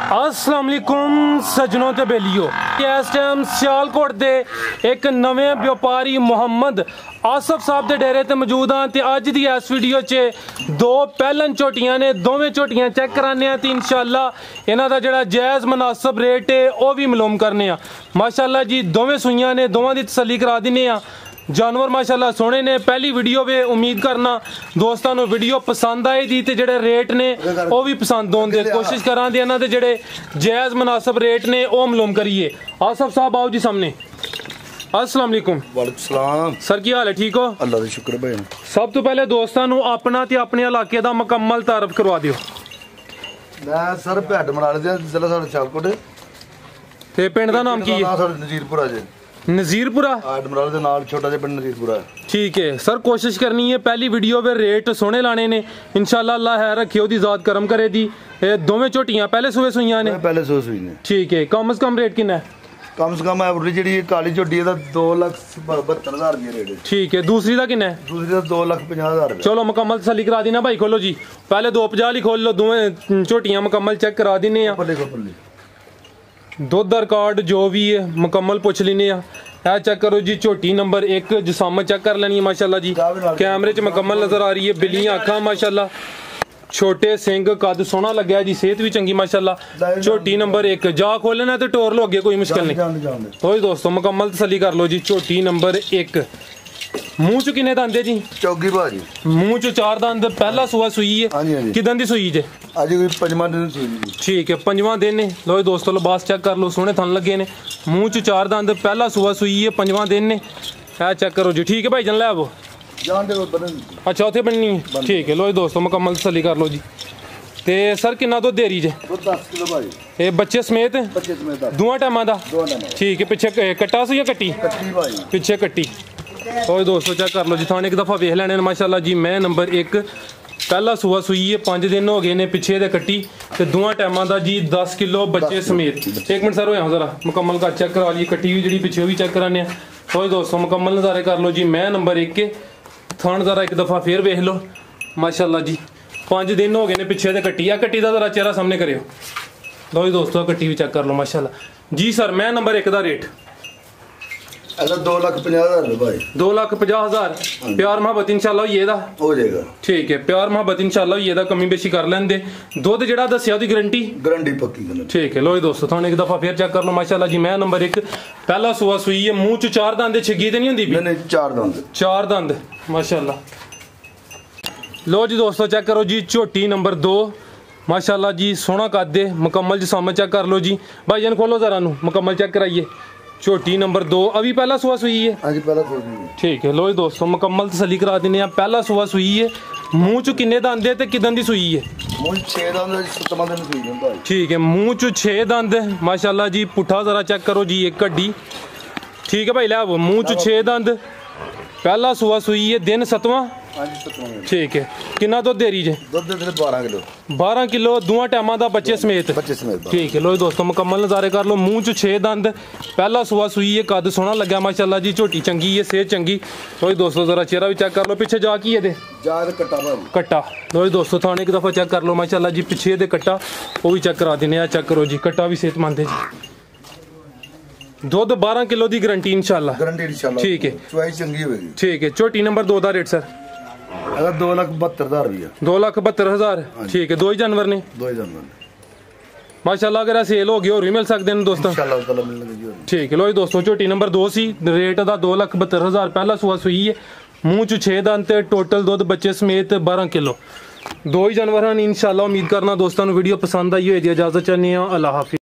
अस्सलाम वालेकुम सजनों ते बेलियो, इस टाइम सियालकोट दे एक नवे व्यापारी मोहम्मद आसफ साहब के डेरे ते मौजूद हाँ। तो अज की इस वीडियो च दो पहलन झोटियां ने, दोवें झोटियां चेक कराने तो इंशाअल्लाह इन्हां दा जिहड़ा जायज़ मुनासिब रेट है वह भी मालूम करने। माशाअल्लाह जी दोवें सूइयां ने, दोवां दी तसल्ली करा दिने आ। जानवर माशाअल्लाह सोहने ने। पहली वीडियो वे उम्मीद करना दोस्तों को वीडियो पसंद आएगी तो जेडे रेट ने वो भी पसंद होने दे कोशिश करा दे, इन्हां दे जेडे जायज़ मुनासिब रेट ने वो मालूम करिए। आसफ साहब आओ जी सामने। अस्सलाम वालेकुम। वालेकुम सलाम सर, की हाल है? ठीक हो? अल्लाह का शुक्र भाई। सब तो पहले दोस्तों को अपना ते अपने इलाके का मुकम्मल तारफ करवा दियो। मैं सर भैड मराले दे जिला साडा सियालकोट ते पिंड दा नाम की है? साडा नजीरपुरा जी। नजीरपुरा मराले दे नाल छोटा जिहा पिंड नजीरपुरा। ठीक है सर, कोशिश करनी है पहली वीडियो में रेट सोने लाने ने इंशाल्लाह। अल्लाह है रखे ओदी ज़ात करम करे दी। दोवें झोटियां पहले सूए सूइयां ने? पहले सूए सूई ने। ठीक है, कम से कम रेट कितना है? कम से कम एवरेज जी काली झोटी दा 2,72,000 रुपये रेट है। ठीक है, दूसरी का कितना है? दूसरी दा 2,50,000 रुपये। चलो मुकम्मल तसल्ली करा देना भाई। खोलो जी, पहले 250 ही खोल लो। दोवें झोटियां मुकम्मल चेक करा देने। दुध दा रिकॉर्ड जो भी है मुकम्मल पुछ लेने। है चेक करो जी, झोटी नंबर 1 जिसाम चेक कर लेनी है माशाल्लाह जी। कैमरे च मुकम्मल नजर आ रही है। बिल्लियां अखां माशाल्लाह, छोटे सिंग, कद सोहना लग्या जी, सेहत भी चंगी माशाल्लाह। झोटी नंबर 1 जा खोलना तो टोर लो अगे, कोई मुश्किल नहीं। तो दोस्तों मुकम्मल तसल्ली कर लो जी। झोटी नंबर 1 मूंह च किन्ने दंद है जी? चौगी भाजी। मूंह च 4 दंद। पहला सूआ सूई है? किदन दी सूई जे? आज कोई 5वां दिन सूई जी। ठीक है, 5वां दिन है। लो दोस्तों लिबास चेक कर लो, सोहने थन लगे ने। मूंह च 4 दंद, पहला सूआ सूई है, 5वां दिन ने। है चेक करो जी। ठीक है भाई जन लै वो अच्छा उत्थे बननी है। ठीक है, लो दोस्तों मुकम्मल तसल्ली कर लो जी। ते सर किन्ना दुध दे रही जे? 10 किलो भाई। ये बच्चे समेत? बच्चे समेत दोवां टाइमां दा? ठीक है, पिछे कट्टा सी या कट्टी? कट्टी भाई। पिछे कट्टी। और दोस्तों चेक कर लो जी, थाने एक दफ़ा वेख लैने माशाल्लाह जी। मैं नंबर 1 पहला सूआ सूई है, 5 दिन हो गए ने, पिछे दे कट्टी ते दोवां टाइमां दा जी 10 किलो बच्चे समेत। एक मिनट सर हो जरा मुकम्मल का चेक करा ली। कट्टी भी जी पिछे भी चेक कराने। तो दोस्तों मुकम्मल नज़ारे कर लो जी। मैं नंबर 1 के थान जरा एक दफ़ा फिर वेख लो माशाल्लाह जी। 5 दिन हो गए ने, पिछे दे कट्टी आ। कट्टी का जरा चेहरा सामने करियो। लो दोस्तों कट्टी भी चेक कर लो माशाल्लाह जी। सर मैं नंबर 1 का रेट 2,50,000 भाई। 2,50,000। प्यार मोहब्बत इंशाल्लाह ये हो जाएगा। ठीक है, प्यार मोहब्बत इंशाल्लाह ये कमी बेशी कर लेंदे। दुध जेड़ा दसिया ओदी गारंटी पक्की। ठीक है, लो दोस्तों थाने एक दफा फिर चेक कर लो माशाल्लाह जी। मैं नंबर 1 पहला सूआ सूई है। मुंह च 4 दंद, छिगी ते नहीं हुंदी? नहीं 4 दंद माशाल्लाह। लो जी दोस्तों चेक करो जी। झोटी नंबर 2 माशाल्लाह जी, सोहना कद दे, मुकम्मल जिसाम चेक कर लो जी। भाईजान खोलो जरा नू मुकम्मल चेक कराइए। झोटी नंबर 2 अभी पहला सूआ सूई है? हाँ जी पहला सूआ सूई है। ठीक है, लो दोस्तों मुकम्मल तसल्ली करा देने। पहला सूआ सूई है। मुंह च किन्ने दंद है ते किदन दी सूई है? मुंह 6 दंद, 7वां दिन सूई है। ठीक है, मुंह च 6 दंद माशाल्लाह जी। पुठा जरा चेक करो जी, एक हड्डी। ठीक है भाई लै वो मुंह च 6 दंद, पहला सूआ सूई है, दिन 7वां। ठीक है, कितना दुध दे रही जे? दुध दे 12 किलो। 12 किलो दोवां टाइमां दा बच्चे समेत? ठीक है, लो दोस्तों मुकम्मल नज़ारे कर लो। मुंह च 6 दंद, पहला सूआ सूई है, कद सोहना लग्या माशाल्लाह जी। झोटी चंगी है, सेहत चंगी। लो दोस्तों जरा चेहरा भी चेक कर लो। पिछे जा की है? कट्टा। लो दोस्तों थाने एक दफ़ा चेक कर लो माशाल्लाह जी। पिछे दे कट्टा वो भी चेक करा देने। चेक करो जी, कट्टा भी सेहतमंद है जी। दुध 12 किलो की गारंटी इंशाल्लाह। ठीक है, चुआई चंगी होगी। ठीक है, झोटी नंबर 2 का रेट सर? 2,72,000 रुपया। 2,72,000। ठीक है, 2 ही जानवर ने? 2 ही जानवर माशाल्लाह। अगर सेल हो गए और भी मिल सकते हैं दोस्तों? ठीक है, लो दोस्तों झोटी नंबर 2 सी, रेट का 2,72,000। पहला सूआ सूई है, मुंह च 6 दंद, टोटल दुध बच्चे समेत 12 किलो। 2 ही जानवर हैं इंशाल्लाह। उम्मीद करना दोस्तों वीडियो पसंद आई हो। इजाजत चाहते हैं। अल्लाह हाफिज़।